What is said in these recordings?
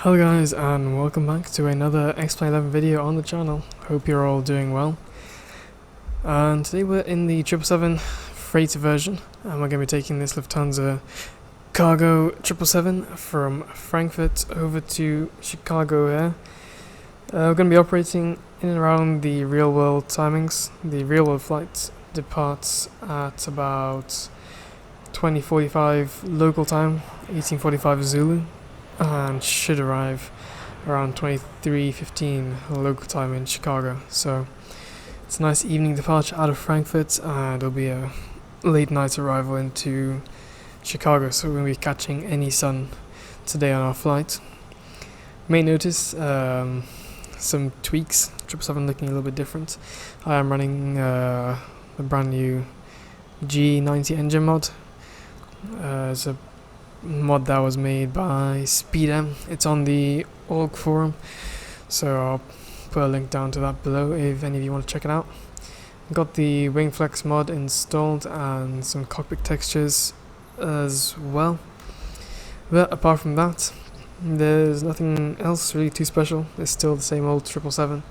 Hello guys, and welcome back to another X-Plane 11 video on the channel. Hope you're all doing well. And today we're in the 777 freighter version, and we're going to be taking this Lufthansa cargo 777 from Frankfurt over to Chicago Air. We're going to be operating in and around the real world timings. The real world flight departs at about 20:45 local time, 18:45 Zulu, and should arrive around 23:15 local time in Chicago. So it's a nice evening departure out of Frankfurt, and it'll be a late night arrival into Chicago, so we're going to be catching any sun today on our flight. You may notice some tweaks, 777 looking a little bit different. I am running a brand new G90 engine mod. It's a mod that was made by Speedem. It's on the org forum, so I'll put a link down to that below if any of you want to check it out. Got the WingFlex mod installed and some cockpit textures as well. But apart from that, there's nothing else really too special. It's still the same old 777.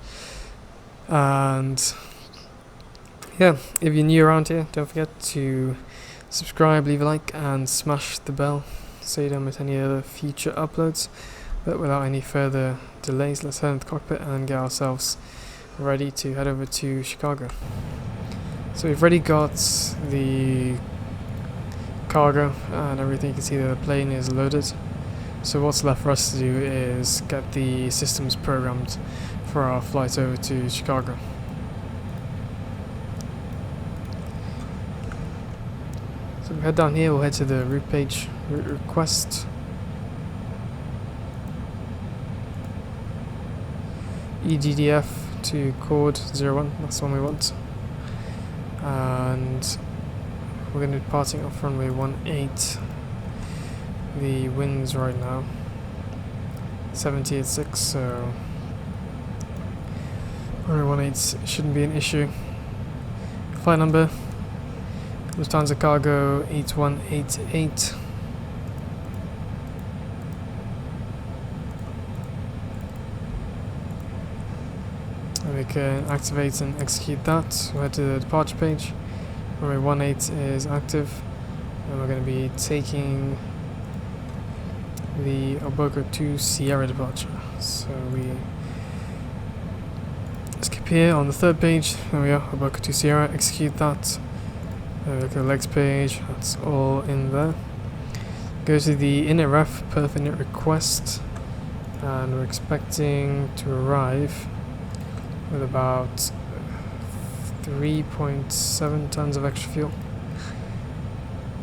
And yeah, if you're new around here, don't forget to subscribe, leave a like, and smash the bell so you don't miss any other future uploads. But without any further delays, let's head into the cockpit and get ourselves ready to head over to Chicago. So we've already got the cargo and everything. You can see that the plane is loaded. So what's left for us to do is get the systems programmed for our flight over to Chicago. So we head down here, we'll head to the route page, route request. EDDF to KORD 01, that's the one we want. And we're going to be departing off runway 18. The winds right now 70 at 6, so runway 18 shouldn't be an issue. Flight number Lufthansa Cargo 8188. And we can activate and execute that. We'll head to the departure page. Runway 18 is active, and we're going to be taking the Oboka 2 Sierra departure. So we skip here on the third page. There we are, Oboka 2 Sierra, execute that. Look at the legs page, that's all in there. Go to the init ref, perf init request, and we're expecting to arrive with about 3.7 tons of extra fuel.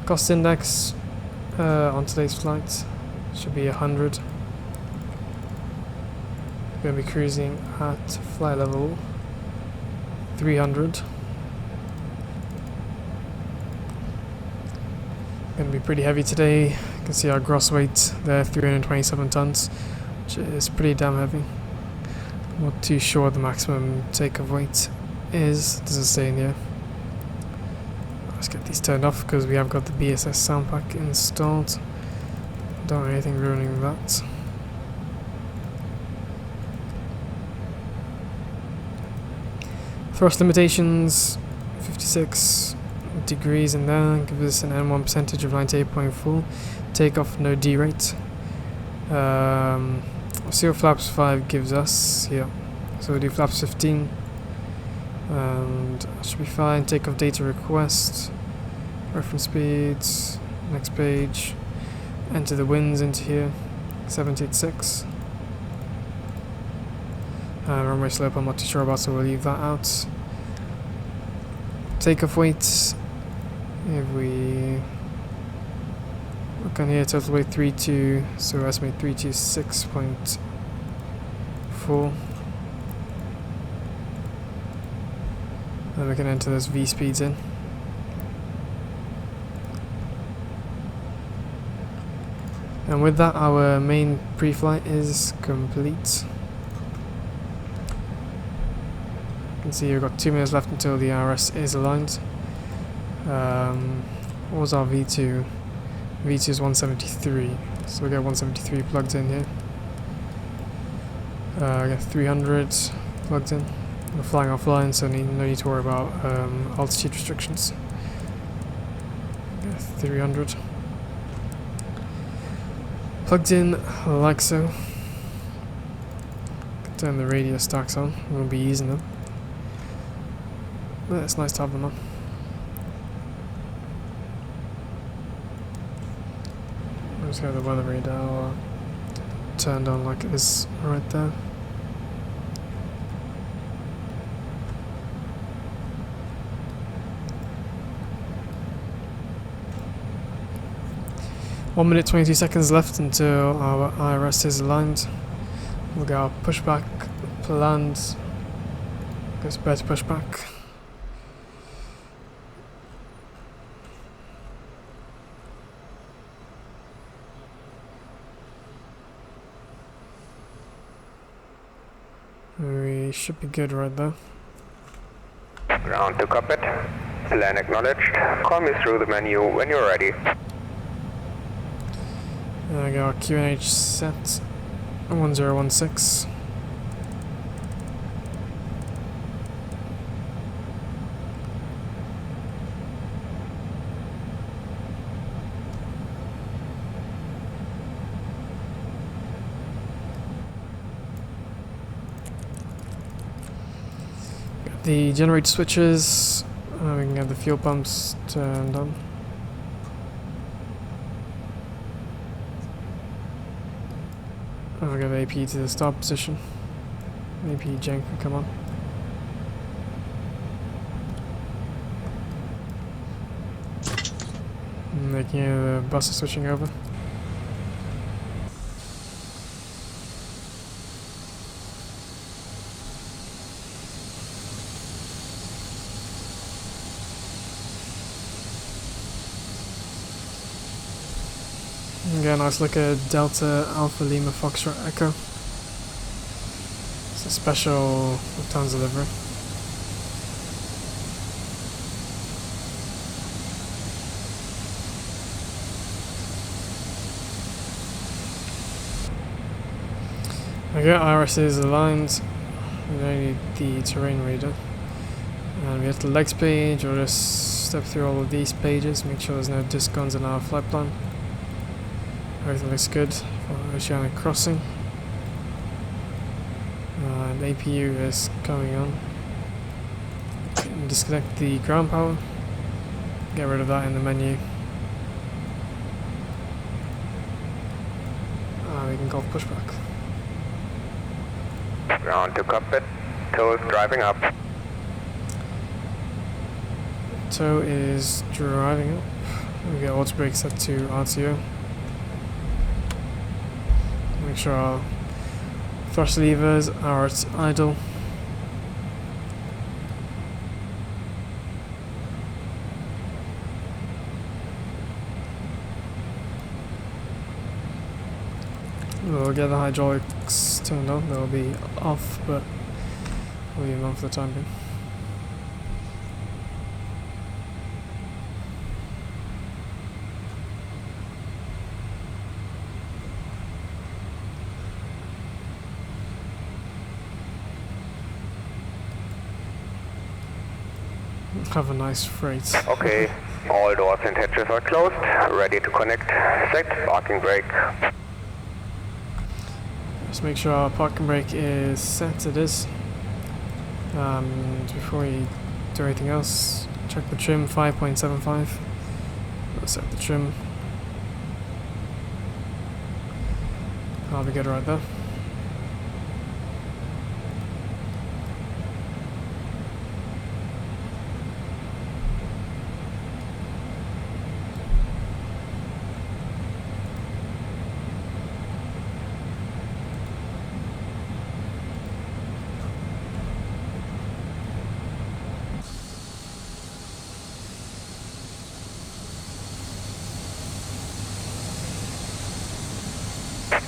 Cost index on today's flight should be 100. We're going to be cruising at flight level 300. Going to be pretty heavy today. You can see our gross weight there, 327 tons, which is pretty damn heavy. Not too sure what the maximum takeoff weight is. Doesn't say in here. Let's get these turned off because we have got the BSS sound pack installed. Don't want anything ruining that. Thrust limitations 56 degrees in there, gives us an N1 percentage of 98.4. Takeoff no D rate. We'll see what flaps 5 gives us here. So we'll do flaps 15, and that should be fine. Takeoff data request, reference speeds, next page, enter the winds into here, 70 at 6. Runway slope I'm not too sure about, so we'll leave that out. Takeoff weight, if we look on here, total weight 32, so we estimate 326.4. Then we can enter those V speeds in. And with that, our main pre-flight is complete. You can see we've got 2 minutes left until the RS is aligned. What was our V2? V2 is 173, so we get 173 plugged in here. I got 300 plugged in. We're flying offline, so no need to worry about altitude restrictions. Got 300. Plugged in like so. Turn the radio stacks on, we'll be using them. But it's nice to have them on. I'll just have the weather radar turned on like it is right there. One minute 22 seconds left until our IRS is aligned. We'll get our pushback planned. Goes better pushback. We should be good right there. Ground to cockpit. Plan acknowledged. Call me through the menu when you're ready. I got our QNH set. 1016. Got the generator switches. We can get the fuel pumps turned on. I'll get AP to the start position. AP Jenk can come on. Making the bus is switching over. Get a nice look at Delta Alpha Lima Foxtrot Echo. It's a special Lufthansa delivery. Okay, IRS is aligned. We don't need the terrain radar. And we have the legs page. We'll just step through all of these pages, make sure there's no discons in our flight plan. Everything looks good for oceanic crossing. And APU is coming on. Disconnect the ground power. Get rid of that in the menu. We can call pushback. Ground to cockpit. Tow is driving up. Tow is driving up. We get auto brake set to RTO. Make sure our thrust levers are at idle. We'll get the hydraulics turned on. They'll be off, but we'll leave them on for the time being. Have a nice freight. Okay, all doors and hatches are closed. Ready to connect. Set parking brake. Just make sure our parking brake is set. It is. Before we do anything else, check the trim 5.75. We'll set the trim. I'll be good right there.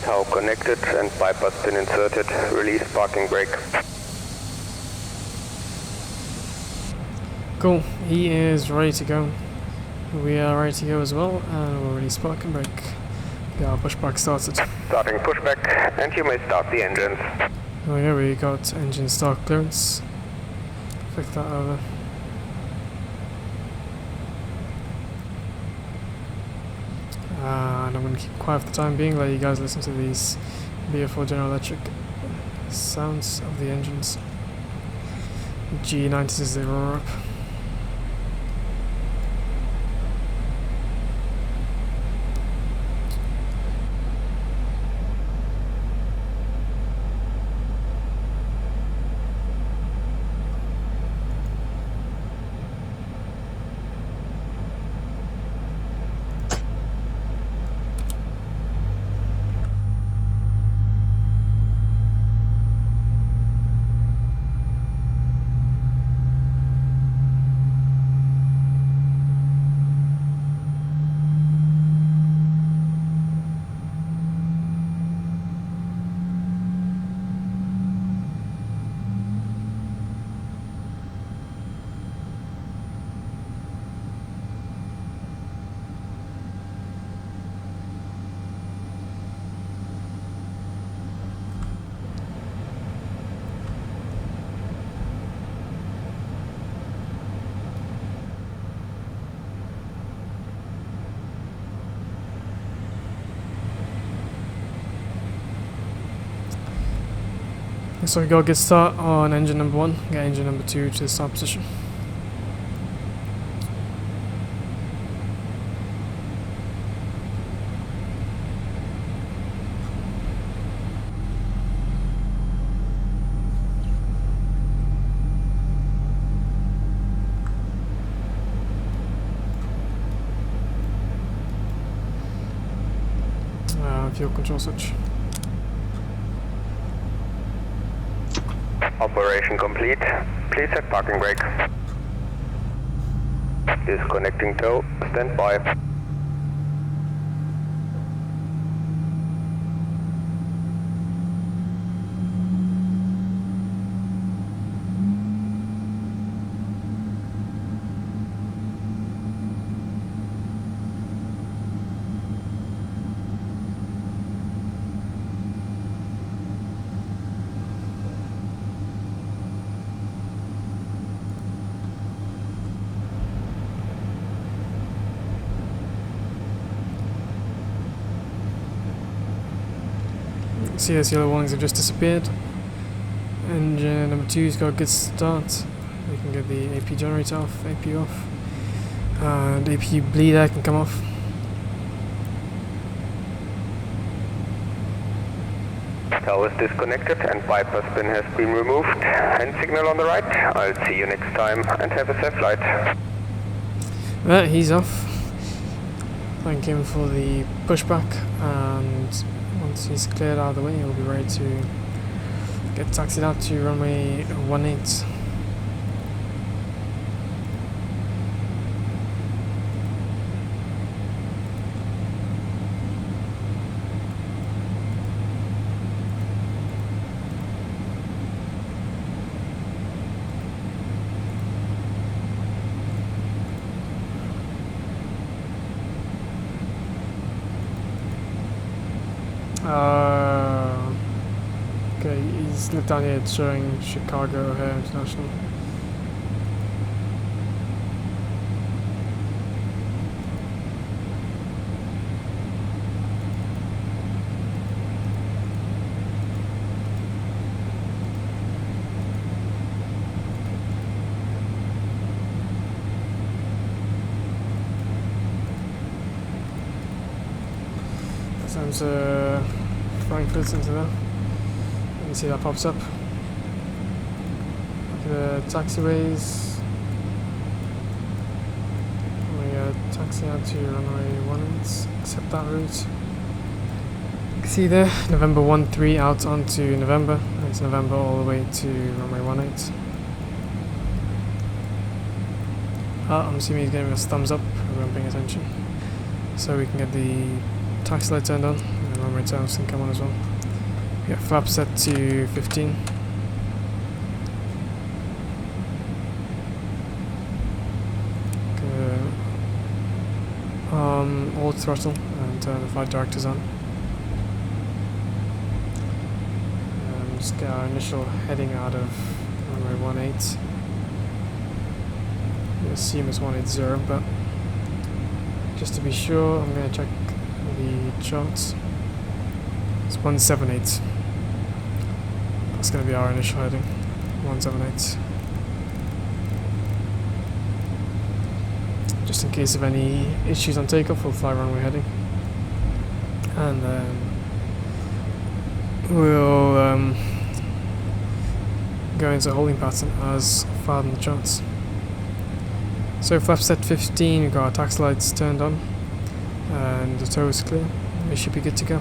Tow connected and bypass pin inserted. Release parking brake. Cool, he is ready to go. We are ready to go as well, and we'll release parking brake. Get our pushback started. Starting pushback, and you may start the engines. Oh yeah, we got engine start clearance. Flick that over. And I'm going to keep quiet for the time being, let you guys listen to these BF4 General Electric sounds of the engines. G90s as they roar up. So we got a good start on engine number 1, get engine number 2 to the start position. Fuel control switch. Operation complete. Please set parking brake. Disconnecting tow. Stand by. See, those yellow warnings have just disappeared. Engine number 2's got a good start. We can get the AP generator off, AP off, and AP bleeder can come off. Tow is disconnected and bypass pin has been removed. Hand signal on the right. I'll see you next time and have a safe flight. Well, he's off. Thank him for the pushback, and once he's cleared out of the way, he'll be ready to get taxied out to runway 18. Okay, he's looked down here, it's showing Chicago O'Hare International. Sounds Frankfurt into there. You can see that pops up. The taxiways. We taxi out to runway 18, accept that route. You can see there, November 13 out onto November, and it's November all the way to runway 18. I'm assuming he's giving us thumbs up, everyone paying attention. So we can get the taxi light turned on, and runway turns can come on as well. We got flap set to 15. Alt throttle and turn the flight directors on. Just get our initial heading out of runway 18. I assume it's 180, but just to be sure, I'm going to check the charts. It's 178. That's going to be our initial heading. 178. Just in case of any issues on takeoff, we'll fly runway heading. And then we'll go into holding pattern as filed in the charts. So flaps set 15, we've got our tax lights turned on and the tow is clear. We should be good to go.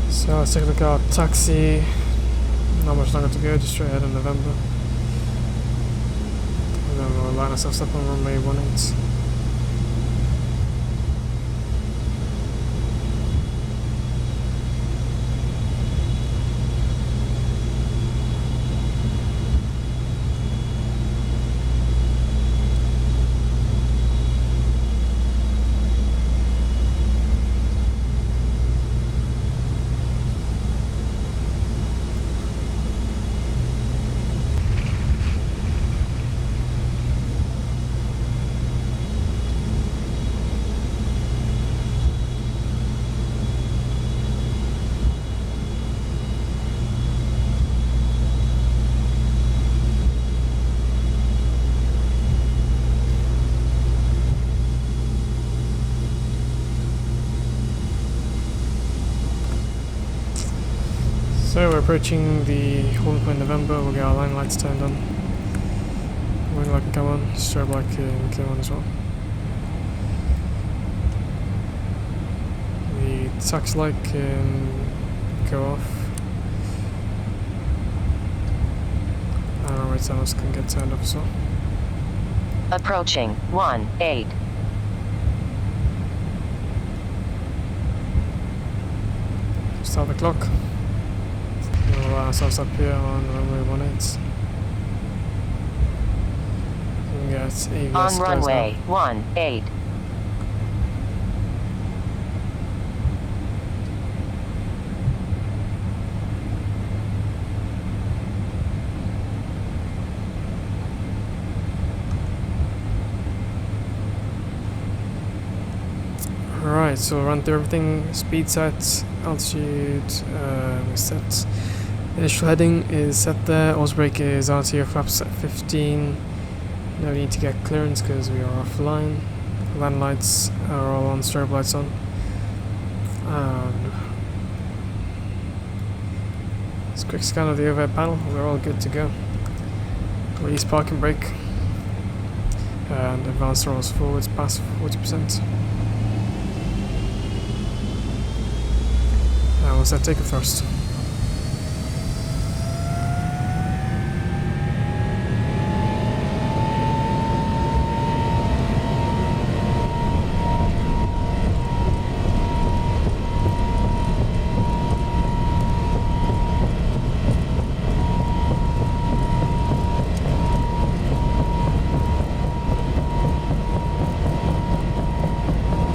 So let's take a look at our taxi. Not much longer to go, just straight ahead in November. And then we'll line ourselves up on runway 18. So we're approaching the holding point in November. We'll get our line lights turned on. Wing light can come on, strobe light can come on as well. The tax light can go off. And our runway tunnels can get turned off as well. Approaching 18. Start the clock. We'll line ourselves up here on runway 18. We can get EVGA On runway 18. Alright, so we'll run through everything. Speed set, altitude, we set. Initial heading is set there. Ausbrake is RTO flaps at 15. No need to get clearance because we are offline. Land lights are all on, strobe lights on. Just a quick scan of the overhead panel, we're all good to go. Release parking brake. And advance throttles forwards past 40%. And we'll set takeoff thrust.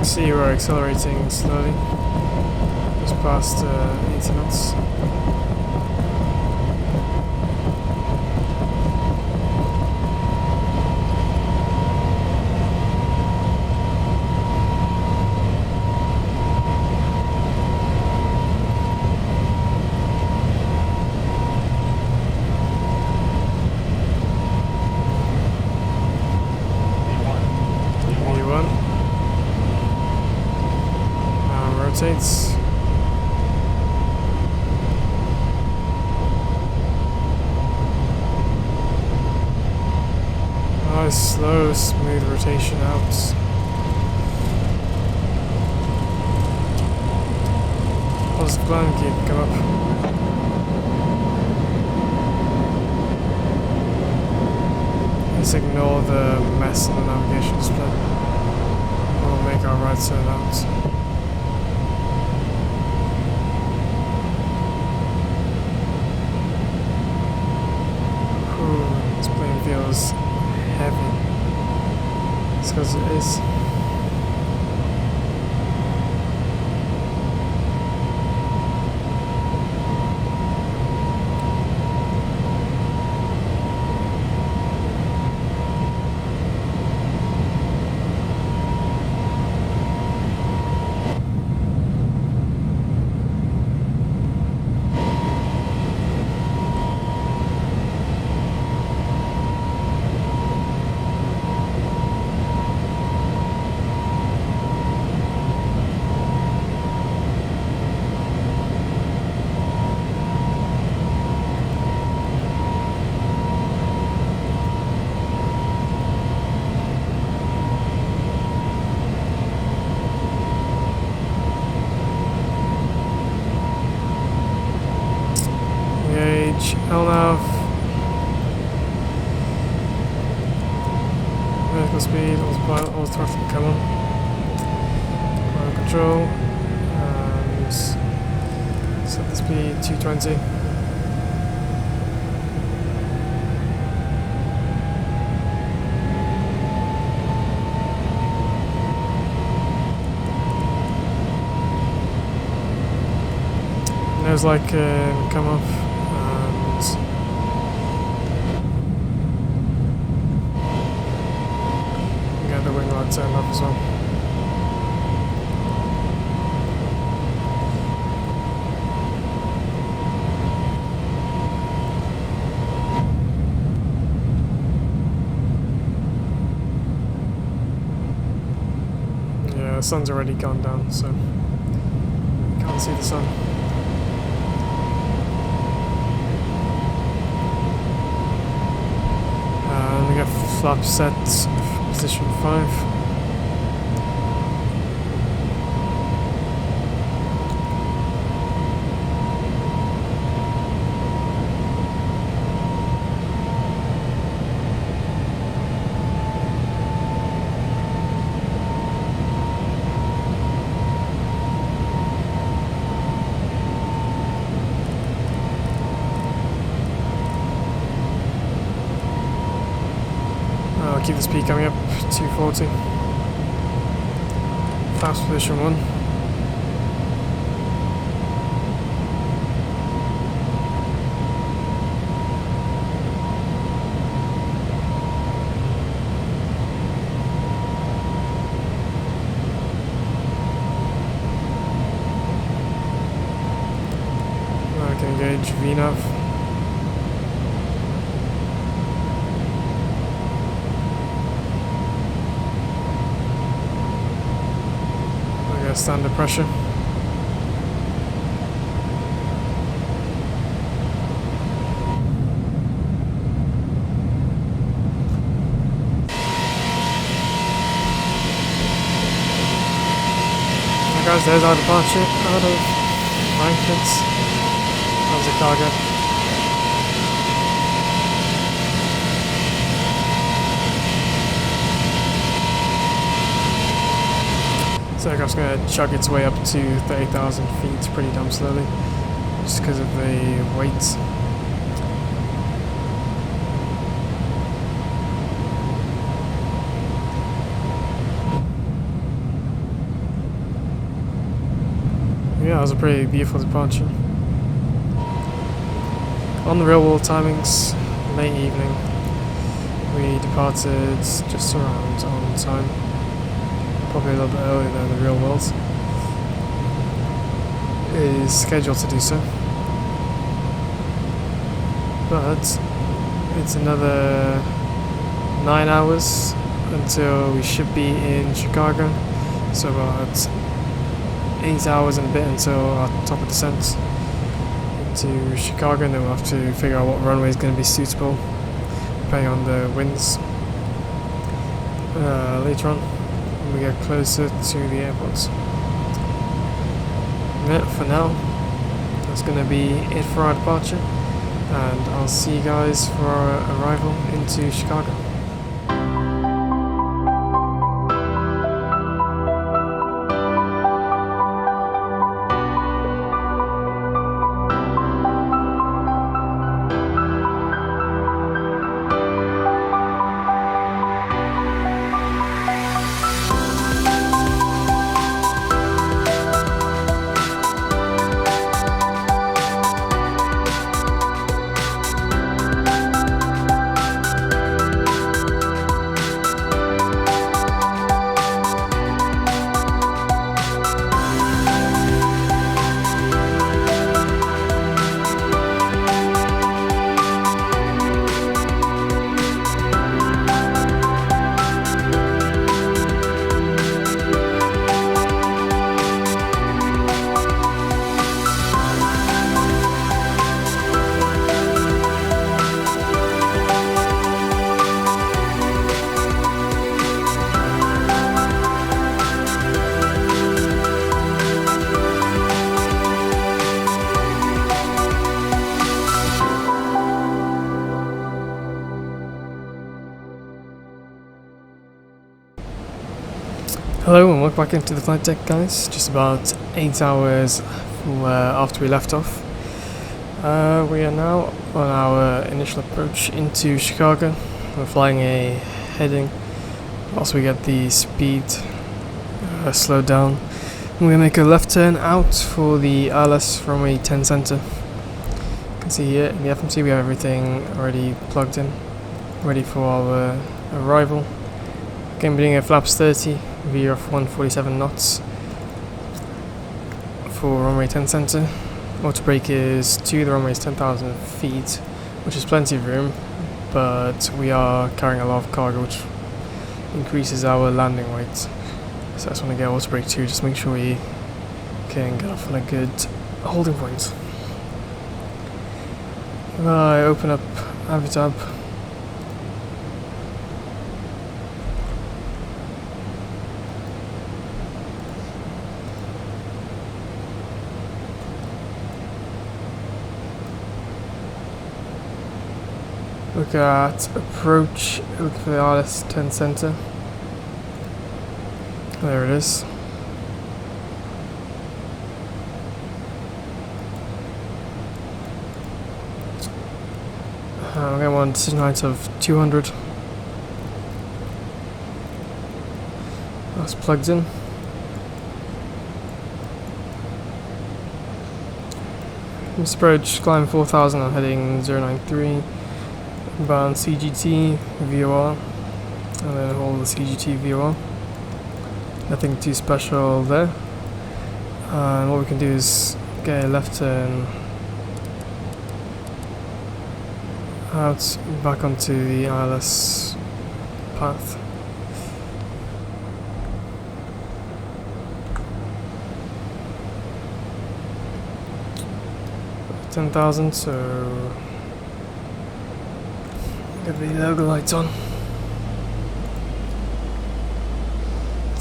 See, we're accelerating slowly, just past 80 knots. Rotates. Nice, slow, smooth rotation out. Positive plan, keep, come up. Let's ignore the mess in the navigation display. We'll make our right side out. Feels heavy. It's because it is. LNAV, vertical speed, all thrust can come on, control, and set the speed 220. Nose like come up. Get the wing light turned up as well. Yeah, the sun's already gone down, so you can't see the sun. We got flap set position 5. Keep the speed coming up, 240. Flaps position 1. change VNAV. I got standard pressure. Guys, there's our departure out of Frankfurt. How's the cargo? So Takeoff's going to chug its way up to 30,000 feet pretty damn slowly, just because of the weight. Yeah, it was a pretty beautiful departure. On the real world timings, late evening, we departed just around on time, probably a little bit earlier than the real world is scheduled to do so. But it's another 9 hours until we should be in Chicago, so about 8 hours and a bit until our top of descent into Chicago, and then we'll have to figure out what runway is going to be suitable depending on the winds later on when we get closer to the airports. Yeah, for now that's going to be it for our departure, and I'll see you guys for our arrival into Chicago. Hello and welcome back into the flight deck, guys. Just about 8 hours after we left off. We are now on our initial approach into Chicago. We're flying a heading. Also we get the speed slowed down. We're going to make a left turn out for the ALS runway 10 center. You can see here in the FMC we have everything already plugged in, ready for our arrival. Again, we're doing a flaps 30. Veer off 147 knots for runway 10 center. Auto brake is 2, the runway is 10,000 feet, which is plenty of room, but we are carrying a lot of cargo, which increases our landing weight. So I just want to get auto brake 2, just make sure we can get off on a good holding point. I open up Avitab. Look at approach, look for the ALS 10 center. There it is. I'm going to want decision height of 200. That's plugged in. This approach, climb 4000, I'm heading 093. Bound CGT, VOR, and then hold the CGT VOR. Nothing too special there. And what we can do is get a left turn out back onto the ILS path. $10,000, so get the logo lights on.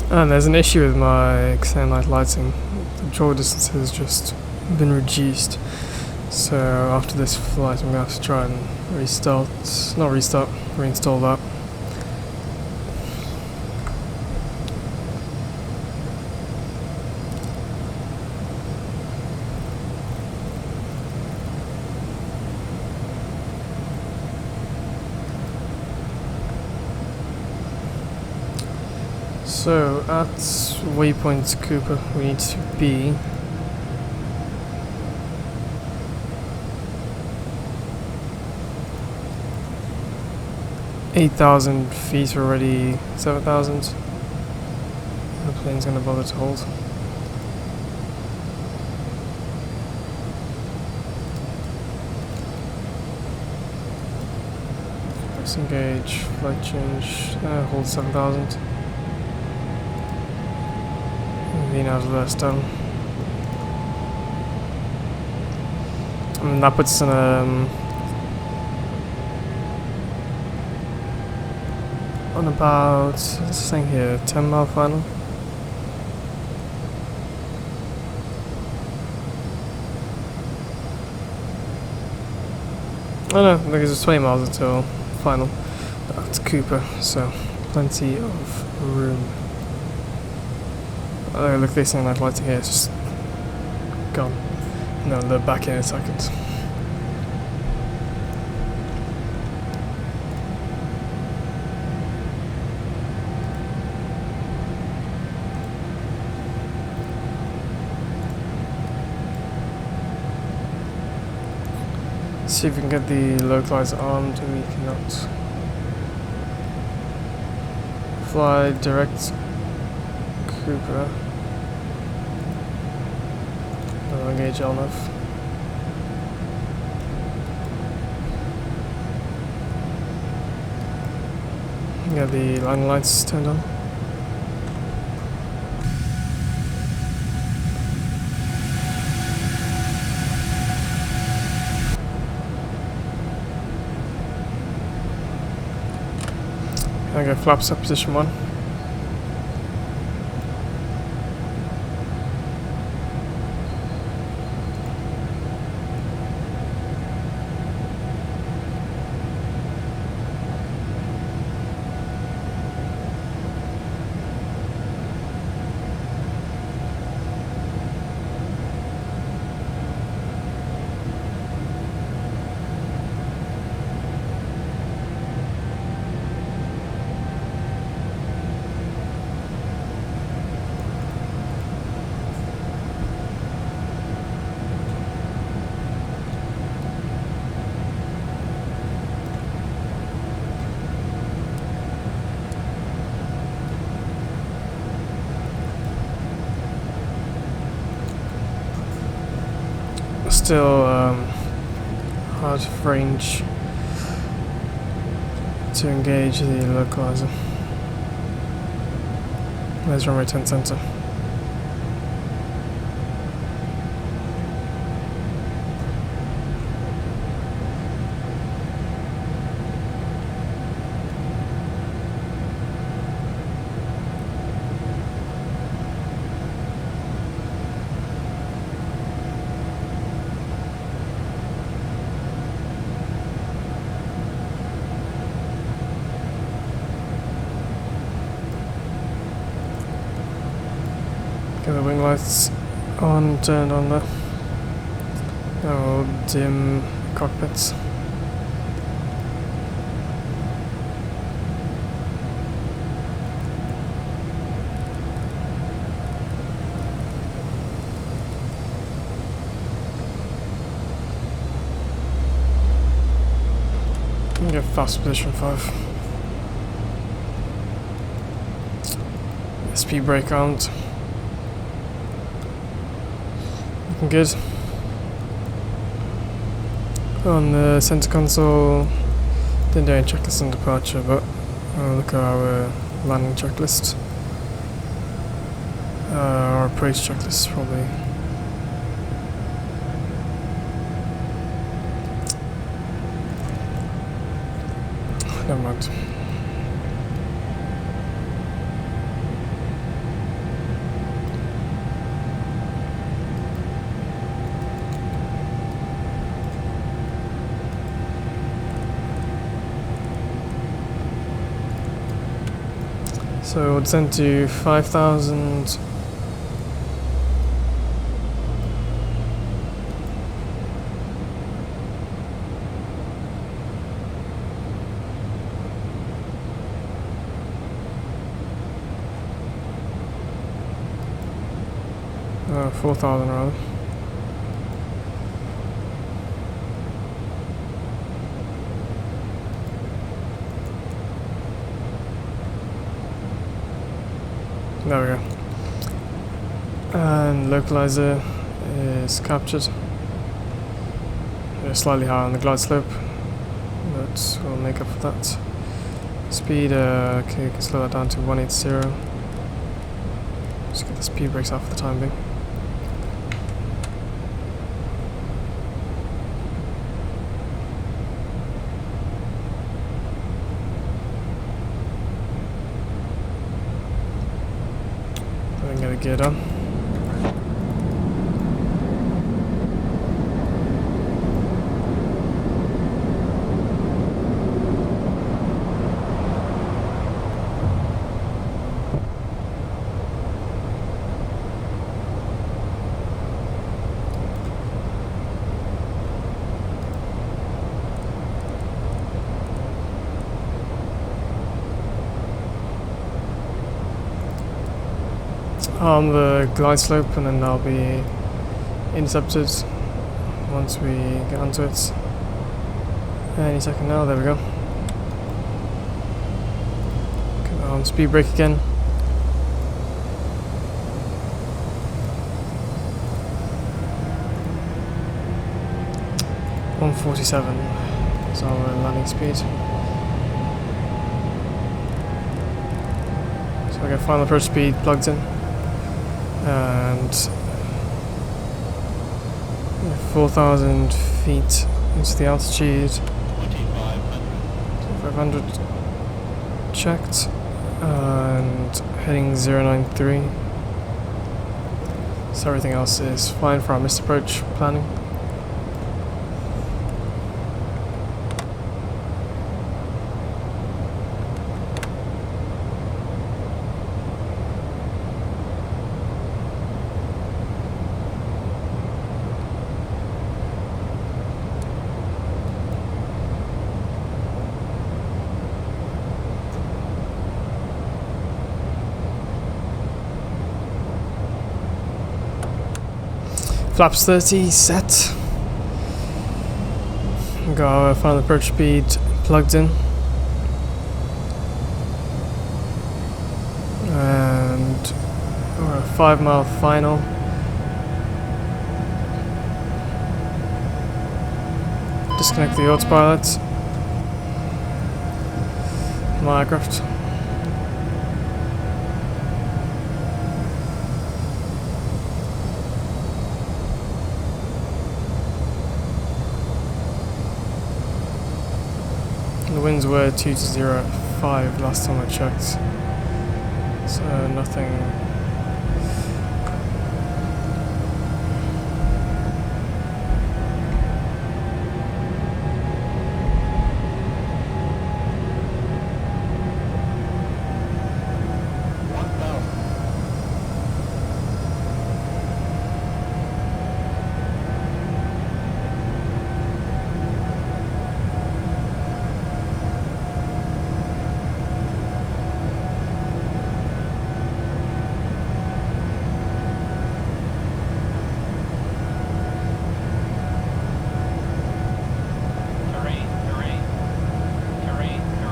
And there's an issue with my external light lighting. The draw distance has just been reduced. So after this flight I'm going to have to try and reinstall that. So at waypoint Cooper we need to be $8,000 feet already, 7,000. The plane's gonna bother to hold. Let's engage, flight change, hold 7,000. Lean out of that down. And that puts us in on about, what's this thing here, 10-mile final? Oh no, because it's 20 miles until final. That's Cooper, so plenty of room. Oh, look, this thing, that lighting here is just gone. No, they're back in a second. See if we can get the localizer armed. We cannot fly direct Cooper. No engage enough. Get the line lights turned on. I go flaps up position 1. Still hard of range to engage the localizer. There's runway 10 center. Get the wing lights on, turned on there. Oh, dim cockpits. Get fast position 5. SP brake armed. Looking good. On the center console, Didn't do any checklist on departure, but I'll look at our landing checklist. Our approach checklist, probably. Never mind. So we'll descend to 5,000. Uh, 4,000 rather. There we go. And localizer is captured. We're slightly higher on the glide slope, but we'll make up for that. Speed, okay, we can slow that down to 180. Just get the speed brakes off for the time being. Get a gear done. On the glide slope, and then they'll be intercepted once we get onto it. Any second now, there we go. Okay, on speed brake again. .147 is our landing speed. So I get final approach speed plugged in. And 4,000 feet into the altitude, 500 checked, and heading 093. So everything else is fine for our missed approach planning. Flaps 30 set. Got our final approach speed plugged in. And we're a 5 mile final. Disconnect the autopilot. My aircraft. The winds were 2 to 0 at 5 last time I checked, so nothing.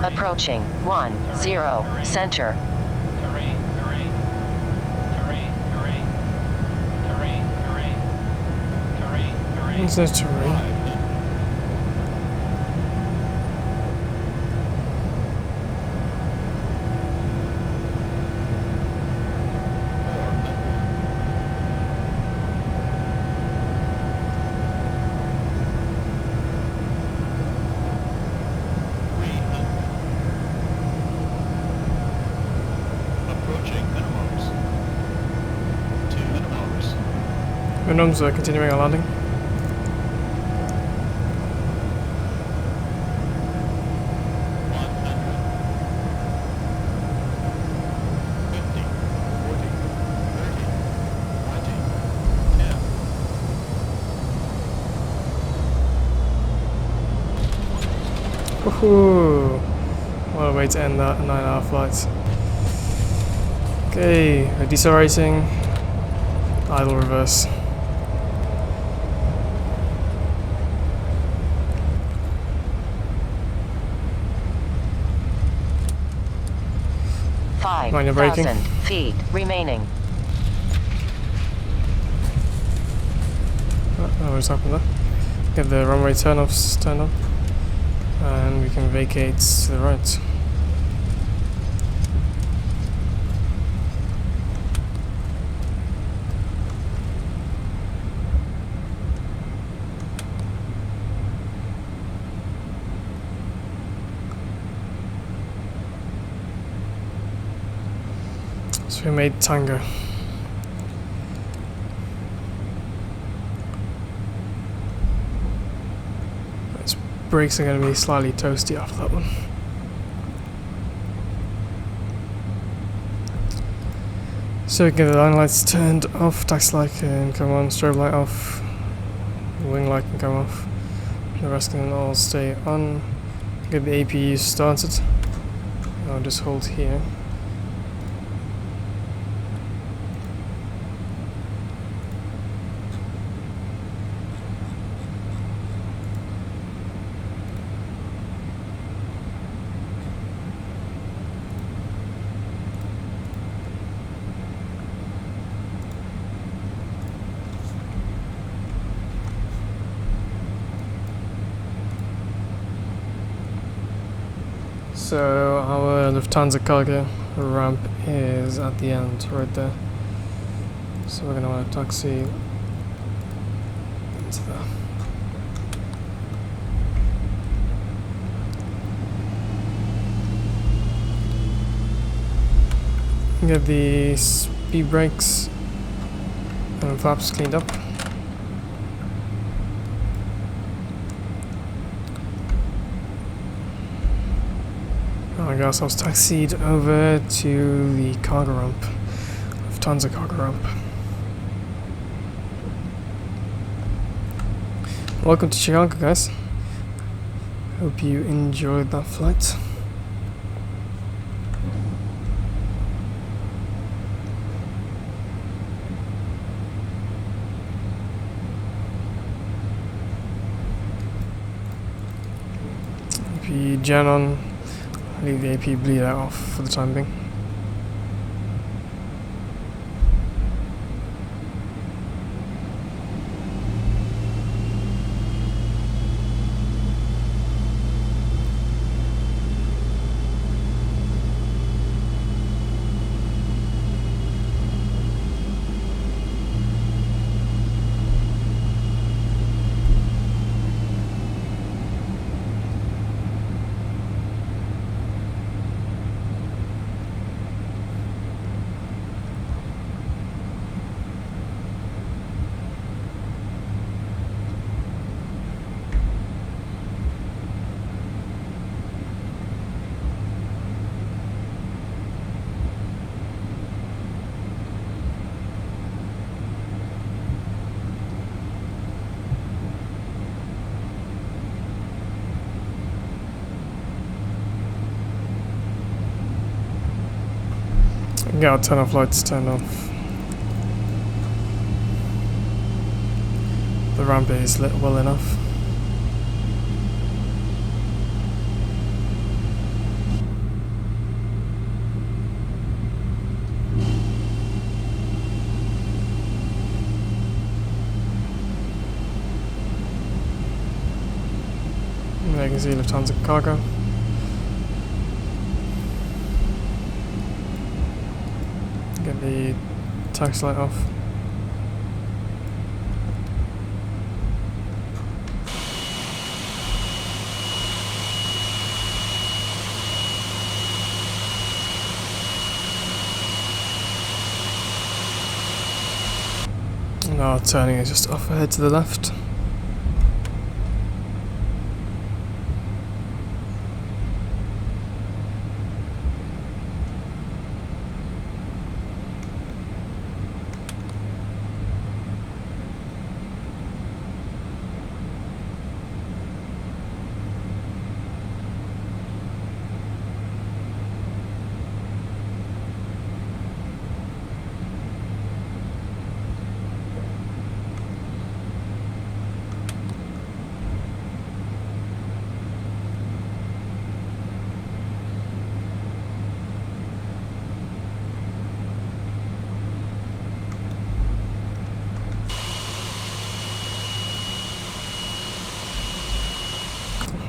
Approaching 10 center. What's that terrain? Minimums are continuing our landing. Woohoo! What a way to end that 9-hour flight. Okay, we're decelerating. Idle reverse. Mind your braking. 5,000 feet remaining. Oh, what's happened there? Get the runway turn-offs turned on. And we can vacate to the right. So we made Tango. Its brakes are going to be slightly toasty after that one. So we can get the line lights turned off, taxi light can come on, strobe light off, wing light can come off, the rest can all stay on. Get the APU started. I'll just hold here. So our Lufthansa cargo ramp is at the end, right there. So we're going to want to taxi into there. Get the speed brakes and flaps cleaned up. I guess I was taxied over to the cargo ramp, Lufthansa cargo ramp. Welcome to Chicago, guys. Hope you enjoyed that flight. AP gen on. Leave the AP bleed out off for the time being. Get our turn-off lights turned off. The ramp is lit well enough. And there you can see Lufthansa cargo. Get the taxi light off. And our turning is just off ahead to the left.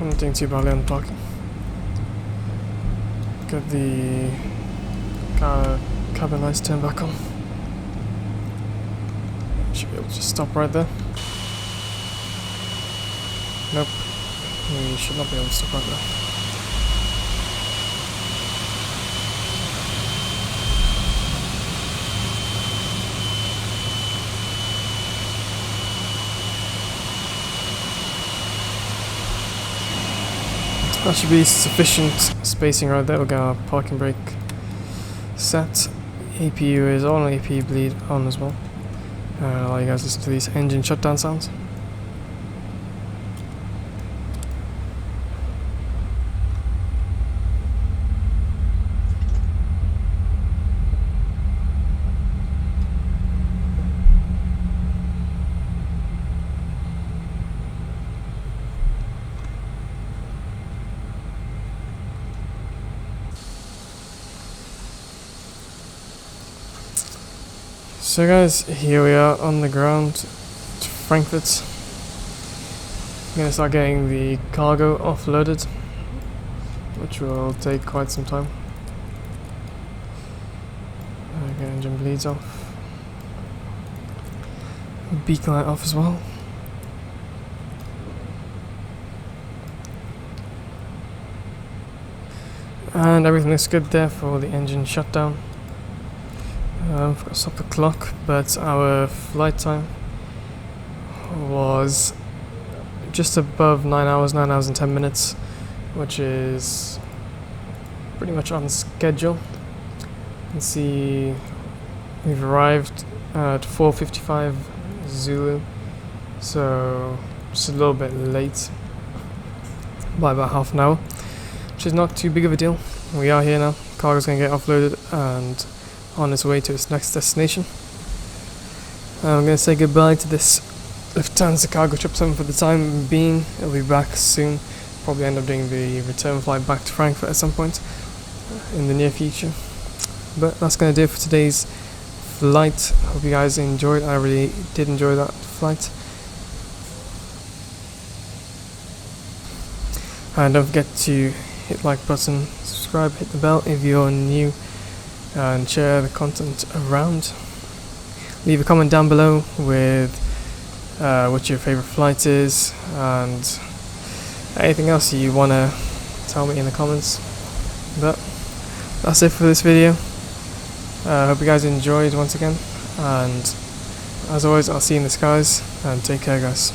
I'm not doing too badly on parking. Get the cabin lights turned back on. Should be able to just stop right there. Nope. We should not be able to stop right there. That should be sufficient spacing right there. We'll get our parking brake set. APU is on, APU bleed on as well. I'll allow you guys to listen to these engine shutdown sounds. So guys, here we are on the ground to Frankfurt. I'm going to start getting the cargo offloaded, which will take quite some time. Get engine bleeds off. Beacon light off as well. And everything looks good there for the engine shutdown. I've got to stop the clock, but our flight time was just above 9 hours and 10 minutes, which is pretty much on schedule. You can see we've arrived at 4:55 Zulu, so just a little bit late by about half an hour, which is not too big of a deal. We are here now, cargo's going to get offloaded and on its way to its next destination. I'm going to say goodbye to this Lufthansa cargo 777 for the time being. It'll be back soon. Probably end up doing the return flight back to Frankfurt at some point in the near future. But that's going to do it for today's flight. Hope you guys enjoyed. I really did enjoy that flight. And don't forget to hit the like button, subscribe, hit the bell if you're new, and share the content around. Leave a comment down below with what your favorite flight is and anything else you want to tell me in the comments. But that's it for this video. Hope you guys enjoyed once again, and as always, I'll see you in the skies, and take care guys.